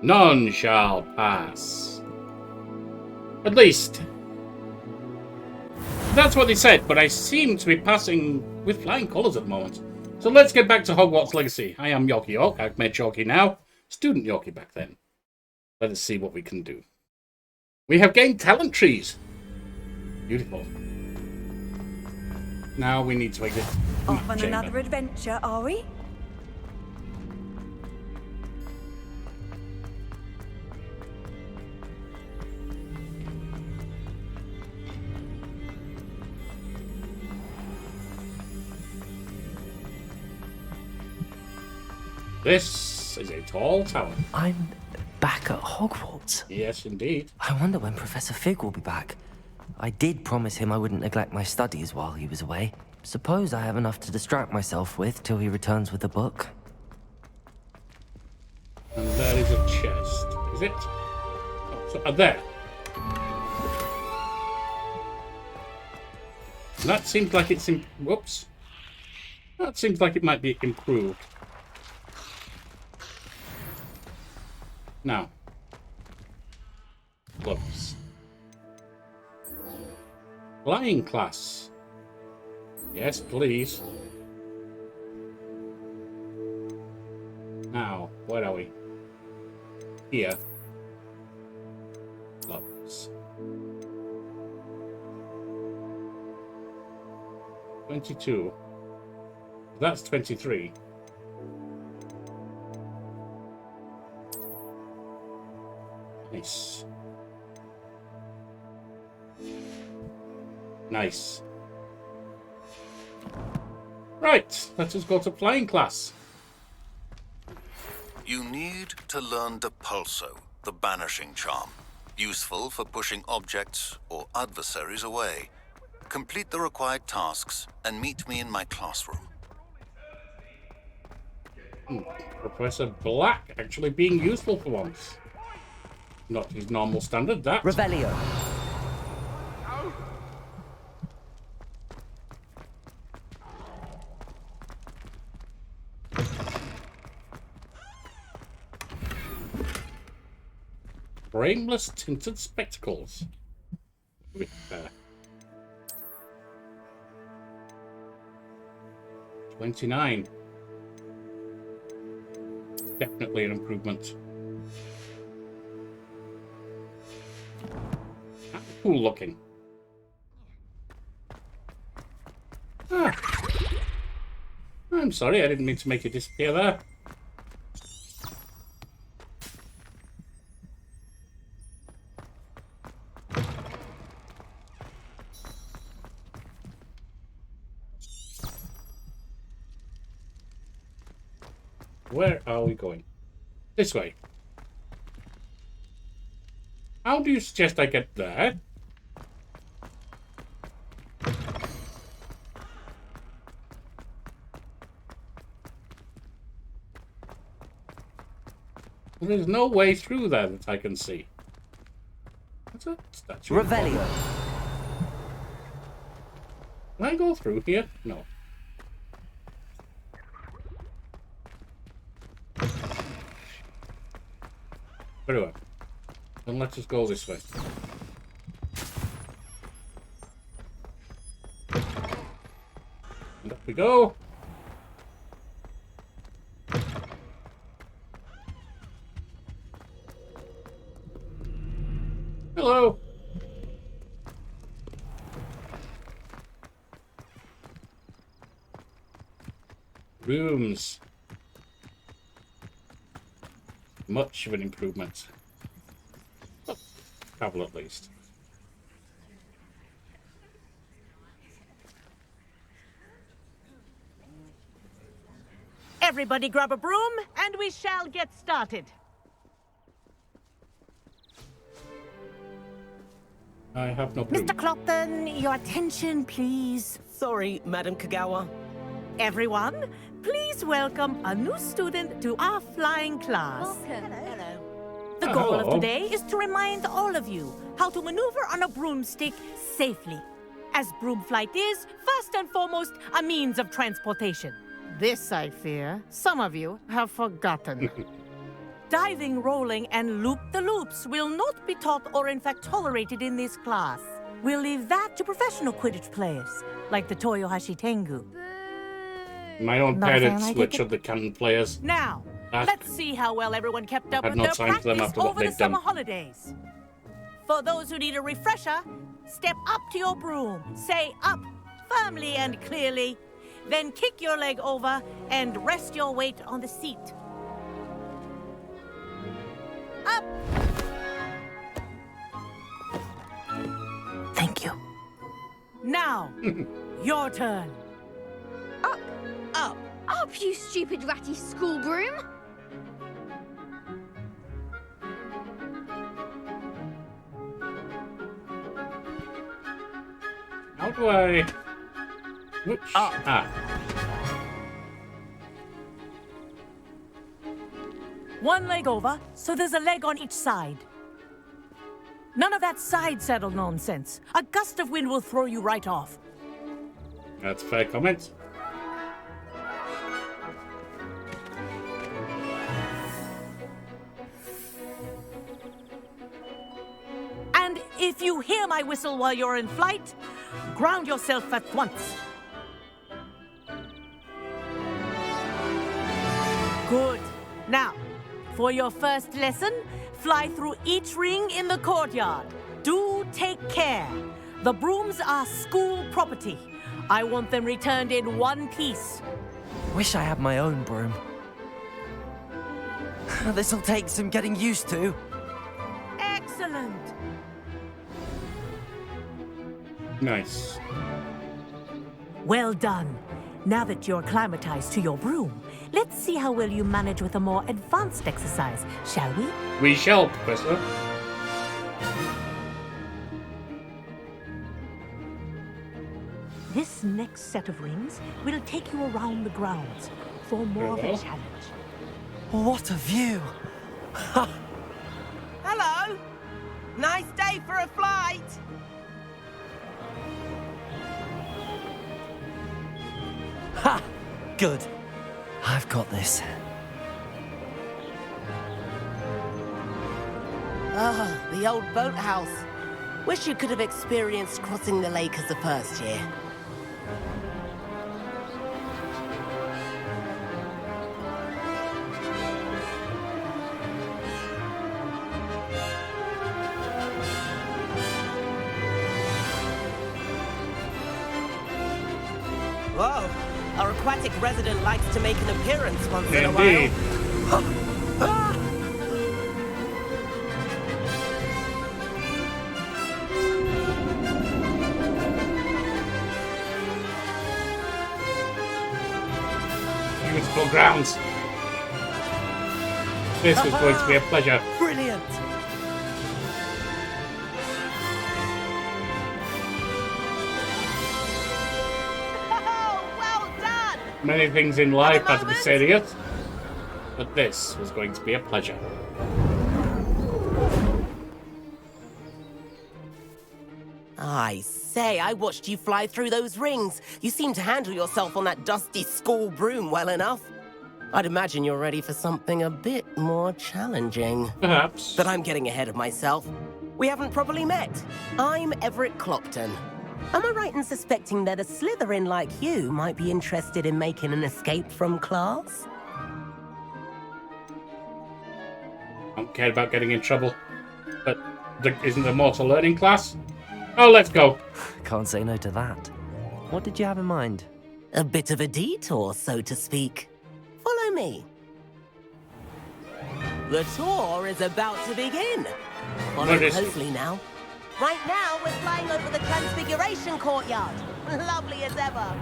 None shall pass. At least, that's what they said, but I seem to be passing with flying colours at the moment. So let's get back to Hogwarts Legacy. I am Yorkie York, Archmage Yorkie now. Student Yorkie back then. Let us see what we can do. We have gained talent trees. Beautiful. Now we need to exit. Off on another adventure, are we? This is a tall tower. I'm back at Hogwarts. Yes, indeed. I wonder when Professor Fig will be back. I did promise him I wouldn't neglect my studies while he was away. Suppose I have enough to distract myself with till he returns with a book. And there is a chest. Is it? Oh, so, there. That seems like it's whoops. That seems like it might be improved. Now. Gloves. Flying class. Yes, please. Now, where are we? Here. Gloves. 22. That's 23. Nice. Nice. Right, let us go to flying class. You need to learn Depulso, the banishing charm. Useful for pushing objects or adversaries away. Complete the required tasks and meet me in my classroom. Professor Black actually being useful for once. Not his normal standard, that. Revelio. Frameless tinted spectacles. With 29. Definitely an improvement. Cool looking. Ah. I'm sorry, I didn't mean to make you disappear there. Where are we going? This way. How do you suggest I get there? There's no way through there that I can see. What's a statue? Revelio. Can I go through here? No. Very well. Then let's just go this way. And up we go. Hello. Rooms. Much of an improvement. Oh, travel at least. Everybody grab a broom, and we shall get started. I have no broom. Mr. Clopton, your attention, please. Sorry, Madam Kagawa. Everyone, please welcome a new student to our flying class. Hello. The goal Hello. of today is to remind all of you how to maneuver on a broomstick safely. As broom flight is, first and foremost, a means of transportation. This, I fear, some of you have forgotten. Diving, rolling, and loop-the-loops will not be taught or in fact tolerated in this class. We'll leave that to professional Quidditch players, like the Toyohashi Tengu. My own Not a fan, parents I were take it? Chudley Cannon players. Now, Ah. let's see how well everyone kept up Had with no their time for them practice after what over the they'd done. summer holidays. For those who need a refresher, step up to your broom, say up firmly and clearly, then kick your leg over and rest your weight on the seat. Up! Thank you. Now, your turn. Up, you stupid ratty school broom! How do I... Which... Ah. One leg over, so there's a leg on each side. None of that side saddle nonsense. A gust of wind will throw you right off. That's a fair comment. And if you hear my whistle while you're in flight, ground yourself at once. Good. Now, for your first lesson, fly through each ring in the courtyard. Do take care. The brooms are school property. I want them returned in one piece. Wish I had my own broom. This'll take some getting used to. Excellent. Nice. Well done. Now that you're acclimatized to your broom, let's see how well you manage with a more advanced exercise, shall we? We shall, Professor. This next set of rings will take you around the grounds for more of a Hello. challenge. What a view! Hello! Nice day for a flight! Ha! Good. I've got this. Ah, the old boathouse. Wish you could have experienced crossing the lake as a first year. Whoa, our aquatic resident likes to make an appearance once in a while. Indeed. Beautiful grounds. This is going to be a pleasure. Brilliant! Oh, well done! Many things in life had to be serious, but this was going to be a pleasure. I say, I watched you fly through those rings. You seem to handle yourself on that dusty school broom well enough. I'd imagine you're ready for something a bit more challenging. Perhaps. But I'm getting ahead of myself. We haven't properly met. I'm Everett Clopton. Am I right in suspecting that a Slytherin like you might be interested in making an escape from class? I don't care about getting in trouble. But isn't there more to learning class? Oh, let's go. Can't say no to that. What did you have in mind? A bit of a detour, so to speak. Follow me. The tour is about to begin. Follow What is- closely now. Right now, we're flying over the Transfiguration Courtyard. Lovely as ever.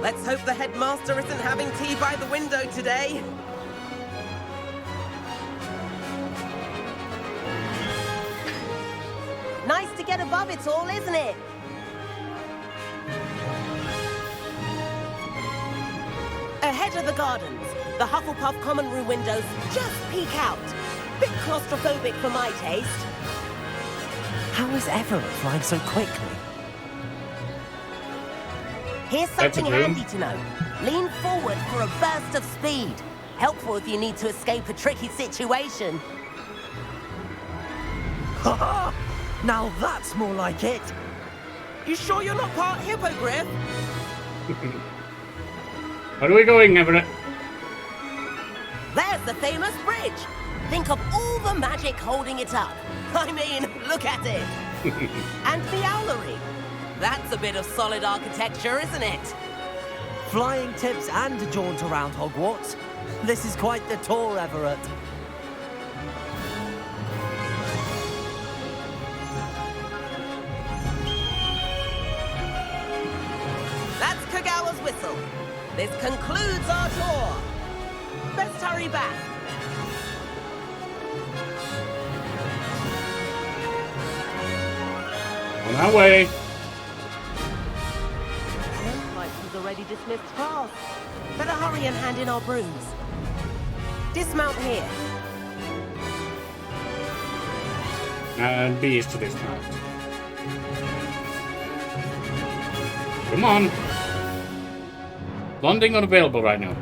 Let's hope the headmaster isn't having tea by the window today. Nice to get above it all, isn't it? Ahead of the gardens, the Hufflepuff common room windows just peek out. Bit claustrophobic for my taste. How is Everett flying so quickly? Here's That's a something broom. handy to know. Lean forward for a burst of speed. Helpful if you need to escape a tricky situation. Ha! Now that's more like it. You sure you're not part hippogriff? Where are we going, Everett? There's the famous bridge. Think of all the magic holding it up. I mean, look at it. And the owlery. That's a bit of solid architecture, isn't it? Flying tips and a jaunt around Hogwarts. This is quite the tour, Everett. That's Kagawa's whistle. This concludes our tour. Let's hurry back. On our way. Looks like he's already dismissed class. Better hurry and hand in our brooms. Dismount here. And B is to dismount. Come on. Landing unavailable right now.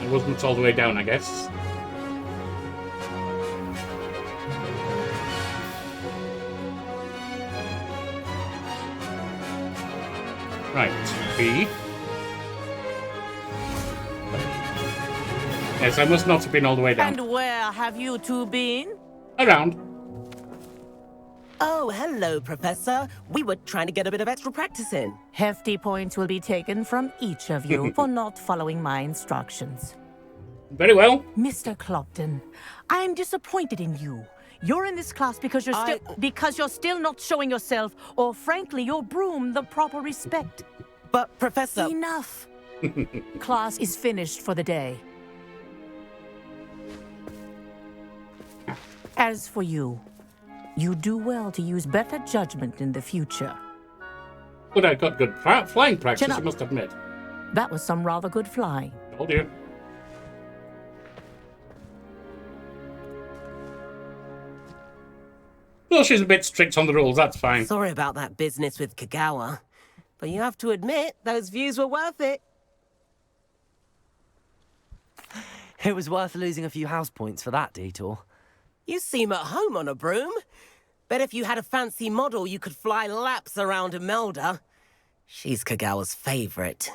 It wasn't all the way down, I guess. Right, B. Yes, I must not have been all the way down. And where have you two been? Around. Oh, hello, Professor. We were trying to get a bit of extra practice in. Hefty points will be taken from each of you for not following my instructions. Very well. Mr. Clopton, I'm disappointed in you. You're in this class because you're still not showing yourself, or frankly, your broom the proper respect. But, Professor... Enough. Class is finished for the day. As for you, you do well to use better judgment in the future. But I got good flying practice, Chin up. I must admit. That was some rather good flying. Oh dear. Well, she's a bit strict on the rules, that's fine. Sorry about that business with Kagawa. But you have to admit, those views were worth it. It was worth losing a few house points for that detour. You seem at home on a broom. Bet if you had a fancy model, you could fly laps around Imelda. She's Kagawa's favorite.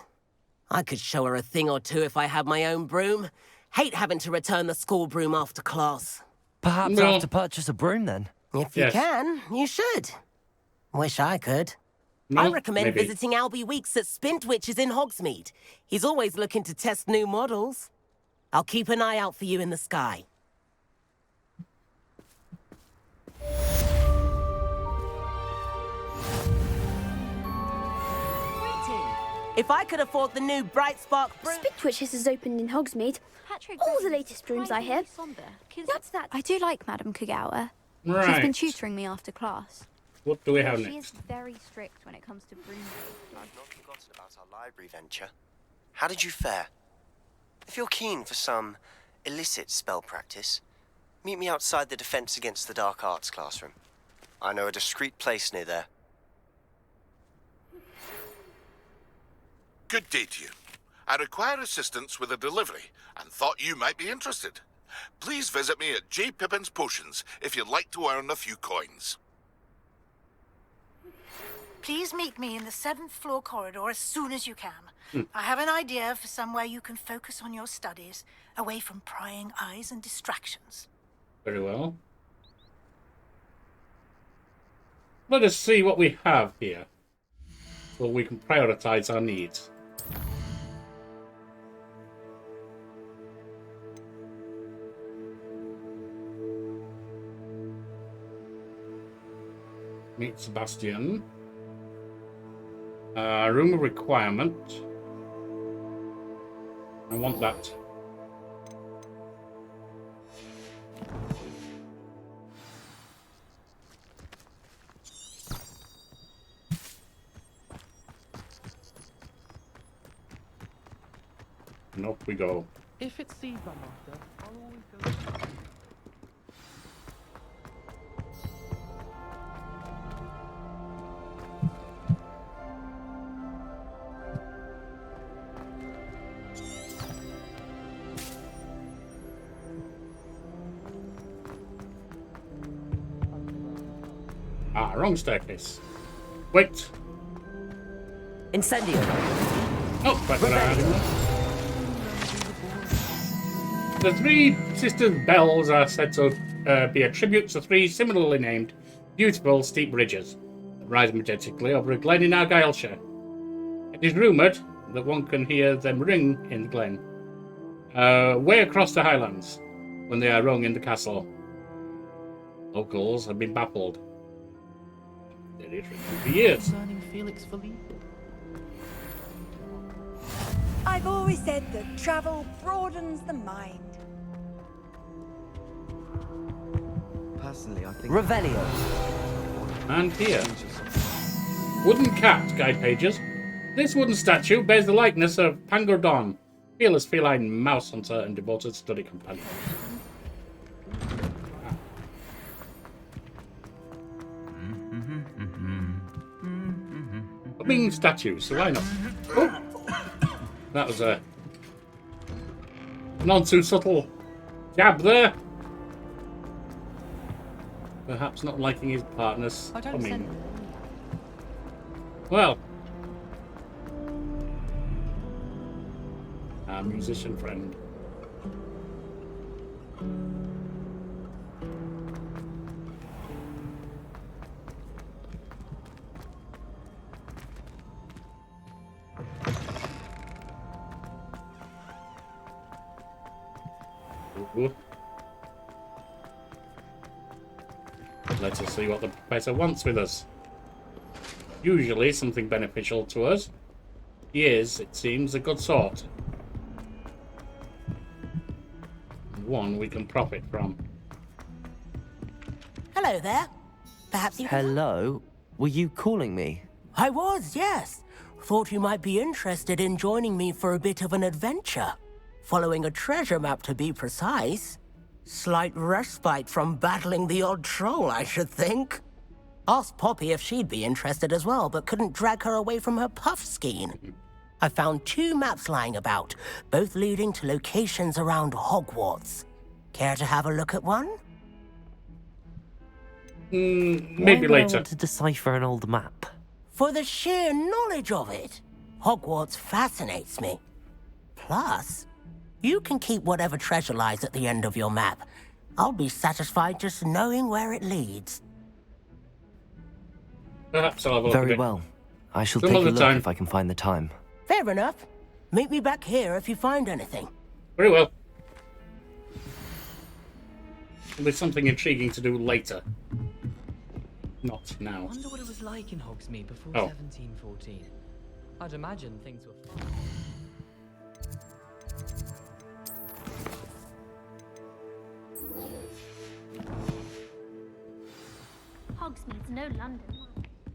I could show her a thing or two if I had my own broom. Hate having to return the school broom after class. Perhaps I have to purchase a broom then. If you can, you should. Wish I could. I recommend maybe. visiting Albie Weeks at Spintwitches in Hogsmeade. He's always looking to test new models. I'll keep an eye out for you in the sky. If I could afford the new Bright Spark broom... Spintwitches has opened in Hogsmeade. All the latest brooms, I hear. What's that? I do like Madame Kagawa. She's been Right. tutoring me after class. What do we have She is next? very strict when it comes to broom. I've not forgotten about our library venture. How did you fare? If you're keen for some illicit spell practice, meet me outside the Defense Against the Dark Arts classroom. I know a discreet place near there. Good day to you. I require assistance with a delivery and thought you might be interested. Please visit me at J. Pippin's Potions if you'd like to earn a few coins. Please meet me in the 7th floor corridor as soon as you can. I have an idea for somewhere you can focus on your studies, away from prying eyes and distractions. Very well. Let us see what we have here, so we can prioritize our needs. Meet Sebastian. Room of requirement. I want that. And up we go. If it sees I'm after, I'll always go. wrong staircase. Wait. Incendio. Oh, quite what I had in there. The three sisters' bells are said to be a tribute to three similarly named, beautiful steep bridges that rise majestically over a glen in Argyllshire. It is rumoured that one can hear them ring in the glen, way across the Highlands, when they are rung in the castle. Locals have been baffled. There is written for years. I've always said that travel broadens the mind. Personally, I think Revelio. And here. Wooden cat, guide pages. This wooden statue bears the likeness of Pangordon, fearless feline mouse hunter and devoted study companion. Humming statues, so why not? Oh. That was a none too subtle jab there. Perhaps not liking his partner's humming. Well, our musician friend. Ooh. Let us see what the professor wants with us. Usually something beneficial to us. He is, it seems, a good sort. One we can profit from. Hello there. Perhaps you... Hello? Were you calling me? I was, yes. Thought you might be interested in joining me for a bit of an adventure. Following a treasure map, to be precise. Slight respite from battling the odd troll, I should think. Asked Poppy if she'd be interested as well, but couldn't drag her away from her puff skein. I found 2 maps lying about, both leading to locations around Hogwarts. Care to have a look at one? Maybe Why would I later. want to decipher an old map? For the sheer knowledge of it. Hogwarts fascinates me. Plus, you can keep whatever treasure lies at the end of your map. I'll be satisfied just knowing where it leads. Perhaps I'll have a look Very at it. well. I shall Some take a other look time. if I can find the time. Fair enough. Meet me back here if you find anything. Very well. There'll be something intriguing to do later. Not I now. wonder what it was like in Hogsmeade before Oh. 1714. I'd imagine things were fine. Hogsmeade's no London.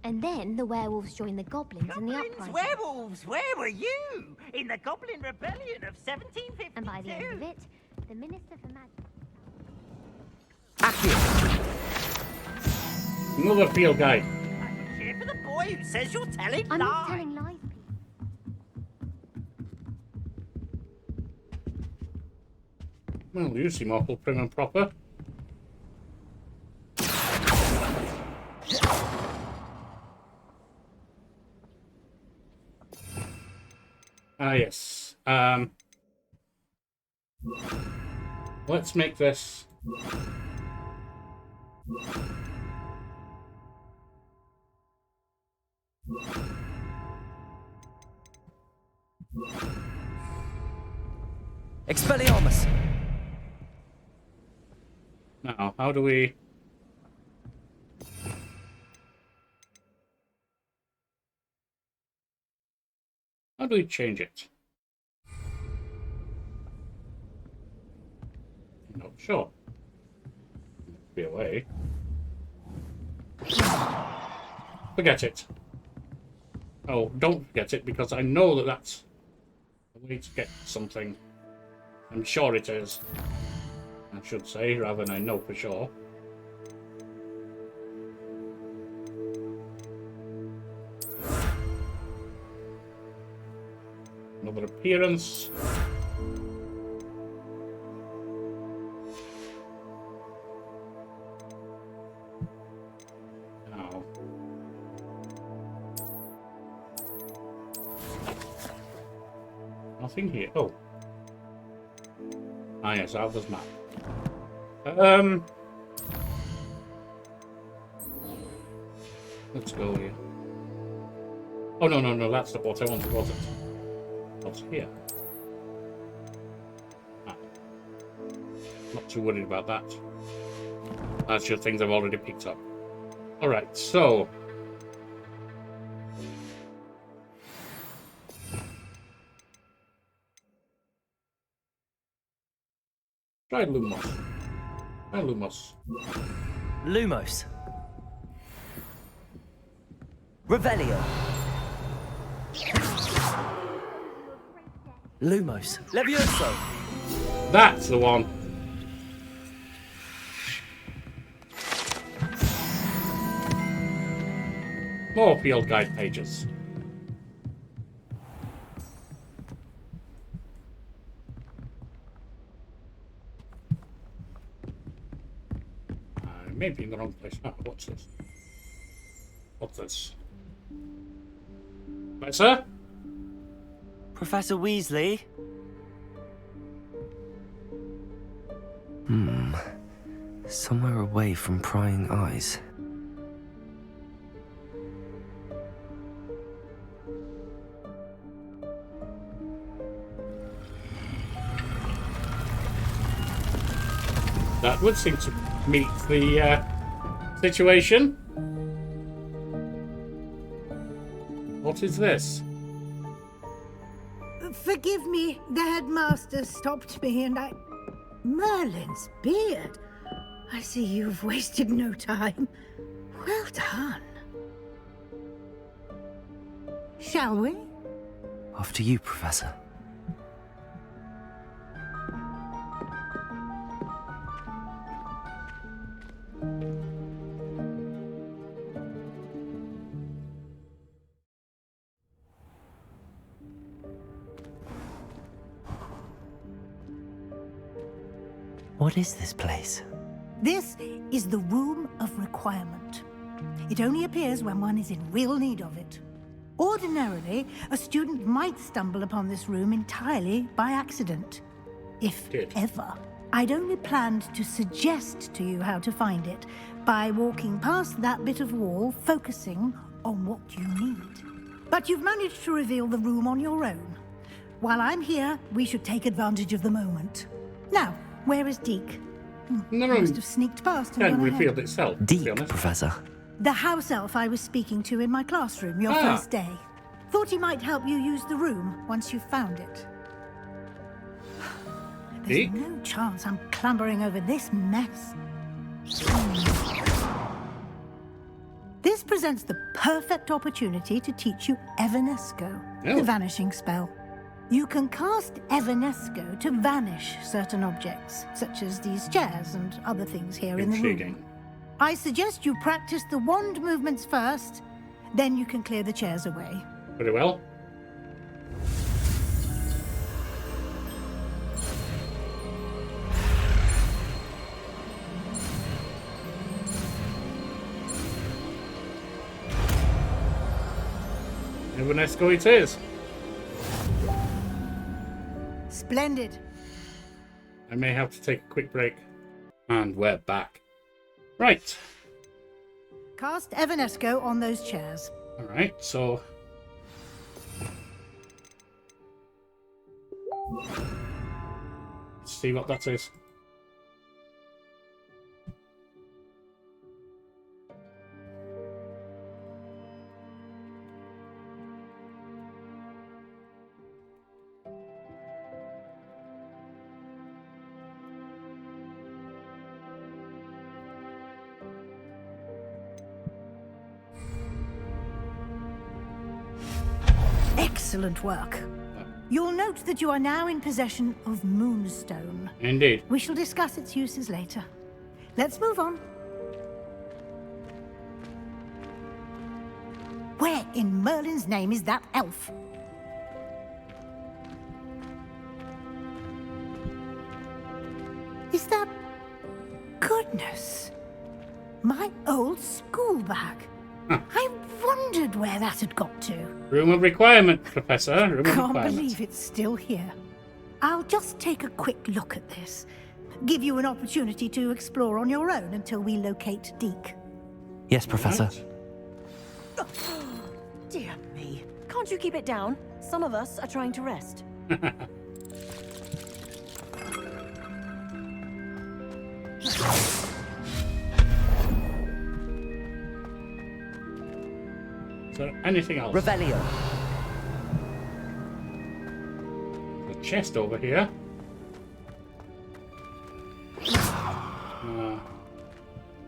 And then the werewolves joined the goblins in the uprising. Werewolves, where were you? In the Goblin Rebellion of 1752. And by the end of it, the Minister for Magic... Another field guide. Cheer for the boy who says you're telling I'm lies. not telling lies, Pete. Well, you seem awful prim and proper. Ah, yes. Let's make this. Expelliarmus! Now, how do we... How do we change it? Not sure. Be away. Forget it. Oh, don't forget it, because I know that that's the way to get something. I'm sure it is. I should say, rather than I know for sure. Another appearance. Now, Nothing here. Oh. Ah, yes, Alva's map. Let's go here. Oh, no, that's not what I wanted, was it? What's here? Ah. Not too worried about that. That's just things I've already picked up. Alright, so... Try Lumos. Try Lumos. Lumos. Revelio. Lumos. Levioso. That's the one. More field guide pages. I may be in the wrong place. Ah, what's this? What's this? Right, sir? Professor Weasley? Somewhere away from prying eyes. That would seem to meet the situation. What is this? Forgive me, the headmaster stopped me and I... Merlin's beard. I see you've wasted no time. Well done. Shall we? After you, Professor. What is this place? This is the Room of Requirement. It only appears when one is in real need of it. Ordinarily, a student might stumble upon this room entirely by accident. If ever. I'd only planned to suggest to you how to find it by walking past that bit of wall, focusing on what you need. But you've managed to reveal the room on your own. While I'm here, we should take advantage of the moment. Now, where is Deke? No, must have sneaked past and Can gone reveal ahead. itself. Deke, Professor. The house elf I was speaking to in my classroom your first day. Thought he might help you use the room once you've found it. There's no chance I'm clambering over this mess. This presents the perfect opportunity to teach you Evanesco, the vanishing spell. You can cast Evanesco to vanish certain objects, such as these chairs and other things here in the room. I suggest you practice the wand movements first, then you can clear the chairs away. Very well. Evanesco it is. Splendid. I may have to take a quick break. And we're back. Right. Cast Evanesco on those chairs. Alright, so... let's see what that is. Excellent work. You'll note that you are now in possession of Moonstone. Indeed. We shall discuss its uses later. Let's move on. Where in Merlin's name is that elf? Is that... goodness. My old school bag. I wondered where that had got to. Room of requirement, Professor. Room of Can't requirement. believe it's still here. I'll just take a quick look at this. Give you an opportunity to explore on your own until we locate Deke. Yes, Professor. Oh, dear me. Can't you keep it down? Some of us are trying to rest. Is there anything else? Revelio. The chest over here.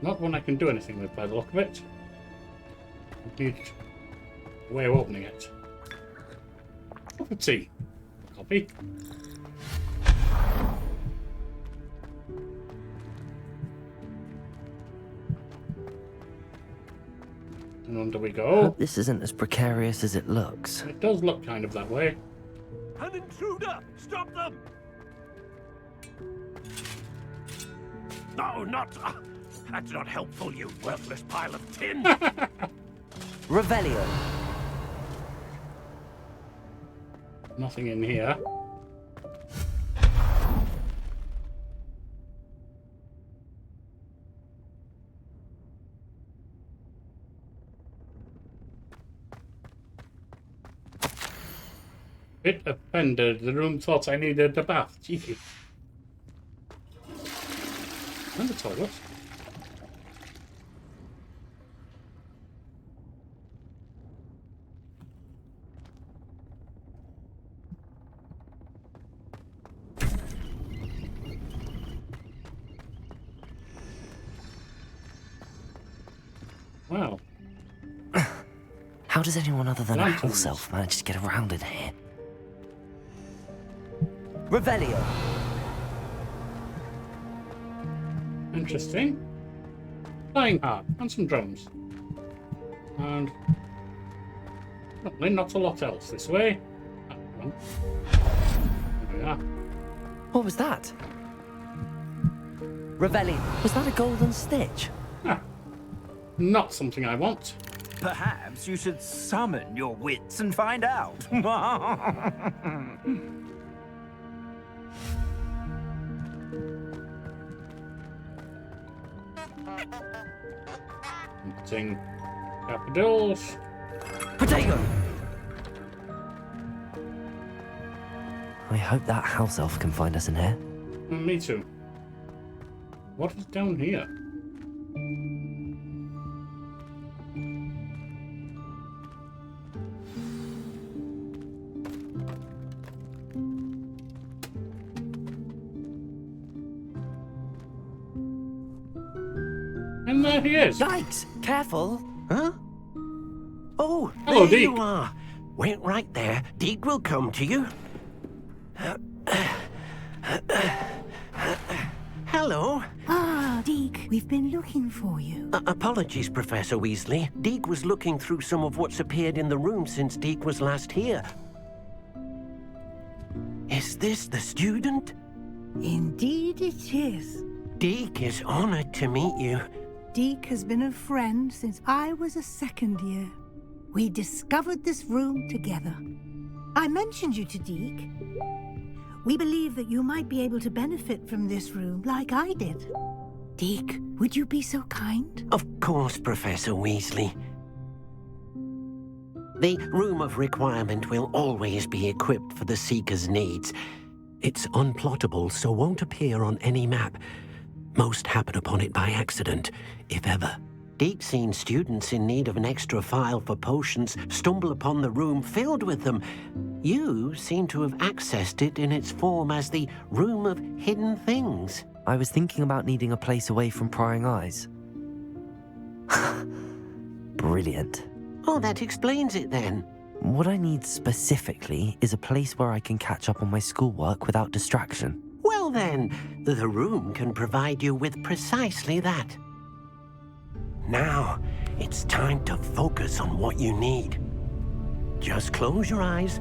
Not one I can do anything with by the look of it. I need a way of opening it. Cup of tea. Copy. And under we go. Hope this isn't as precarious as it looks. It does look kind of that way. An intruder! Stop them! No, not... that's not helpful, you worthless pile of tin! Revelio. Nothing in here. Bit offended. The room thought I needed a bath. Cheeky. And the toilet. Wow. How does anyone other than a Lanterns. house elf manage to get around in here? Revelio. Interesting. Flying harp and some drums. And not a lot else this way. That one. There we are. What was that? Revelio. Was that a golden stitch? Not something I want. Perhaps you should summon your wits and find out. Putting capitals. Potato! I hope that house elf can find us in here. Me too. What is down here? And there he is. Yikes! Careful! Huh? Oh, Hello, there you Deke. are. Wait right there. Deke will come to you. Hello. Ah, Deke, we've been looking for you. Apologies, Professor Weasley. Deke was looking through some of what's appeared in the room since Deke was last here. Is this the student? Indeed it is. Deke is honored to meet you. Deke has been a friend since I was a second year. We discovered this room together. I mentioned you to Deke. We believe that you might be able to benefit from this room like I did. Deke, would you be so kind? Of course, Professor Weasley. The Room of Requirement will always be equipped for the Seeker's needs. It's unplottable, so won't appear on any map. Most happen upon it by accident, if ever. Deke's seen students in need of an extra file for potions stumble upon the room filled with them. You seem to have accessed it in its form as the Room of Hidden Things. I was thinking about needing a place away from prying eyes. Brilliant. Oh, that explains it then. What I need specifically is a place where I can catch up on my schoolwork without distraction. Well then, the room can provide you with precisely that. Now, it's time to focus on what you need. Just close your eyes.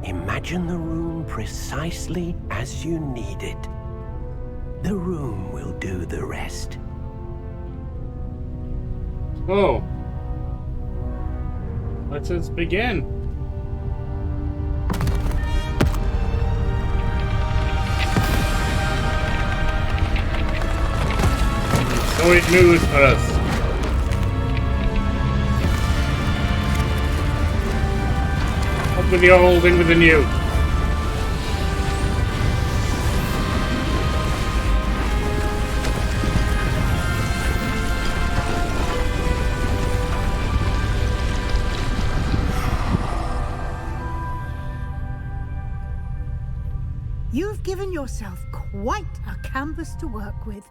Imagine the room precisely as you need it. The room will do the rest. Oh. let us begin. So it moves for us. Up with the old, in with the new. You've given yourself quite a canvas to work with.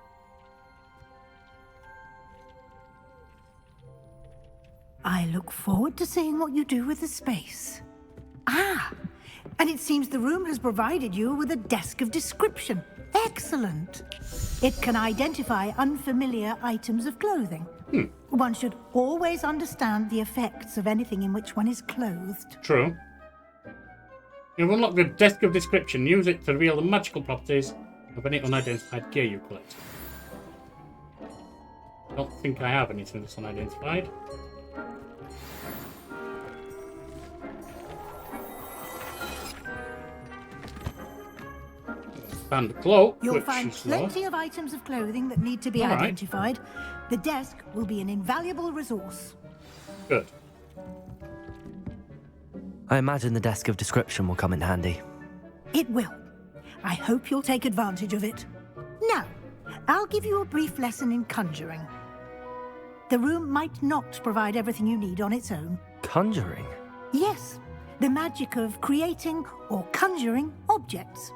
I look forward to seeing what you do with the space. Ah, and it seems the room has provided you with a desk of description. Excellent. It can identify unfamiliar items of clothing. One should always understand the effects of anything in which one is clothed. True. You unlock the desk of description. Use it to reveal the magical properties of any unidentified gear you collect. Don't think I have anything that's unidentified. Found a cloak. You'll which find is plenty of items of clothing that need to be identified. The desk will be an invaluable resource. Good. I imagine the desk of description will come in handy. It will. I hope you'll take advantage of it. Now, I'll give you a brief lesson in conjuring. The room might not provide everything you need on its own. Conjuring? Yes, the magic of creating or conjuring objects.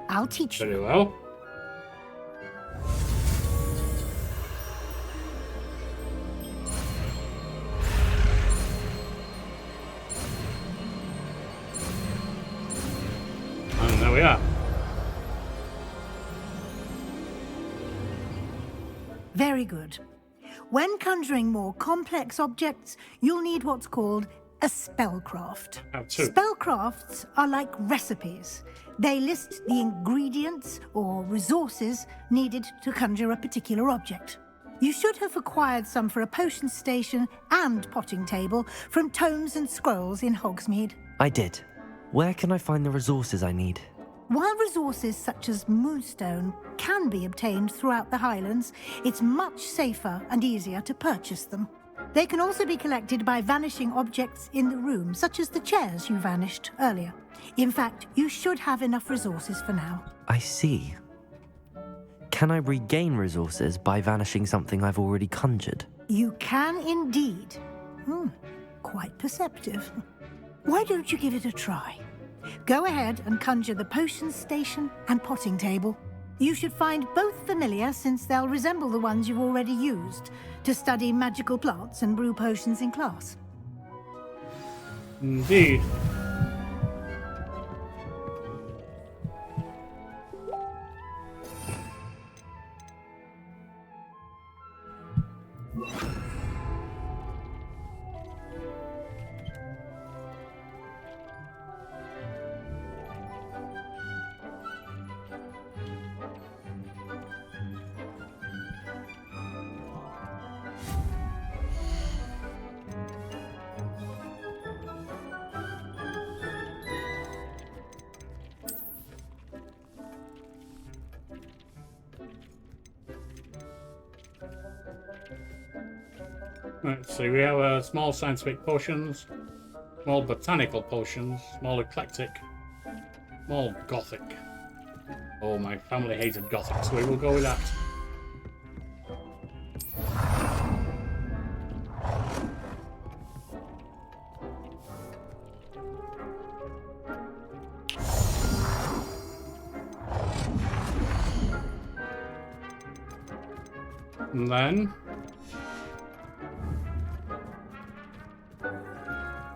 I'll teach you. Very well. And there we are. Very good. When conjuring more complex objects, you'll need what's called a spellcraft. How to? Spellcrafts are like recipes. They list the ingredients or resources needed to conjure a particular object. You should have acquired some for a potion station and potting table from tomes and scrolls in Hogsmeade. I did. Where can I find the resources I need? While resources such as moonstone can be obtained throughout the Highlands, it's much safer and easier to purchase them. They can also be collected by vanishing objects in the room, such as the chairs you vanished earlier. In fact, you should have enough resources for now. I see. Can I regain resources by vanishing something I've already conjured? You can indeed. Quite perceptive. Why don't you give it a try? Go ahead and conjure the potion station and potting table. You should find both familiar, since they'll resemble the ones you've already used to study magical plants and brew potions in class. Indeed. Let's see, we have small scientific potions, small botanical potions, small eclectic, small gothic. Oh, my family hated gothic, so we will go with that. And then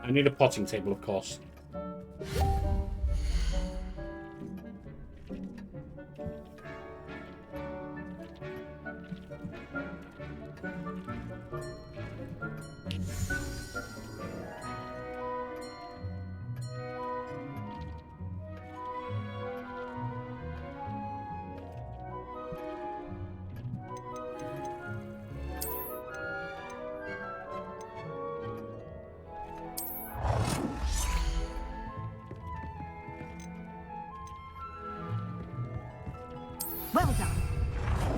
I need a potting table, of course.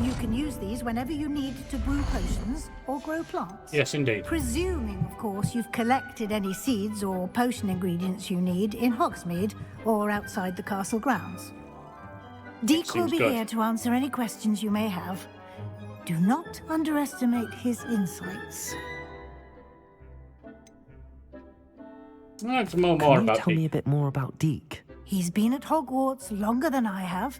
You can use these whenever you need to brew potions or grow plants. Yes, indeed. Presuming, of course, you've collected any seeds or potion ingredients you need in Hogsmeade or outside the castle grounds. Deek will be here to answer any questions you may have. Do not underestimate his insights. I'd like to know more Can you about tell me a Deek. bit more about Deek? He's been at Hogwarts longer than I have,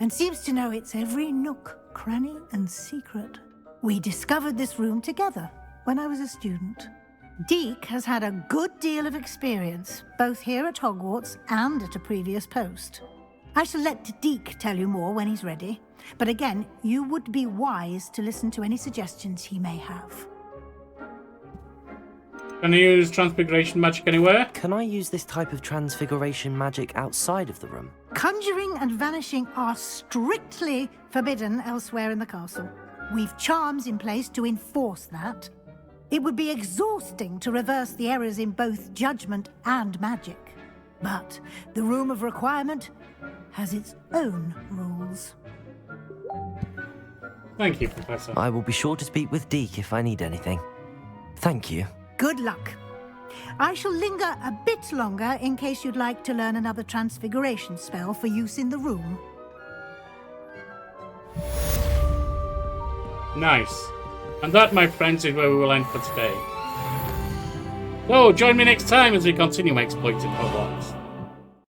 and seems to know its every nook, cranny, and secret. We discovered this room together when I was a student. Deek has had a good deal of experience, both here at Hogwarts and at a previous post. I shall let Deek tell you more when he's ready, but again, you would be wise to listen to any suggestions he may have. Can you use transfiguration magic anywhere? Can I use this type of transfiguration magic outside of the room? Conjuring and vanishing are strictly forbidden elsewhere in the castle. We've charms in place to enforce that. It would be exhausting to reverse the errors in both judgment and magic. But the Room of Requirement has its own rules. Thank you, Professor. I will be sure to speak with Deek if I need anything. Thank you. Good luck. I shall linger a bit longer in case you'd like to learn another transfiguration spell for use in the room. Nice. And that, my friends, is where we will end for today. So, join me next time as we continue exploiting Hogwarts.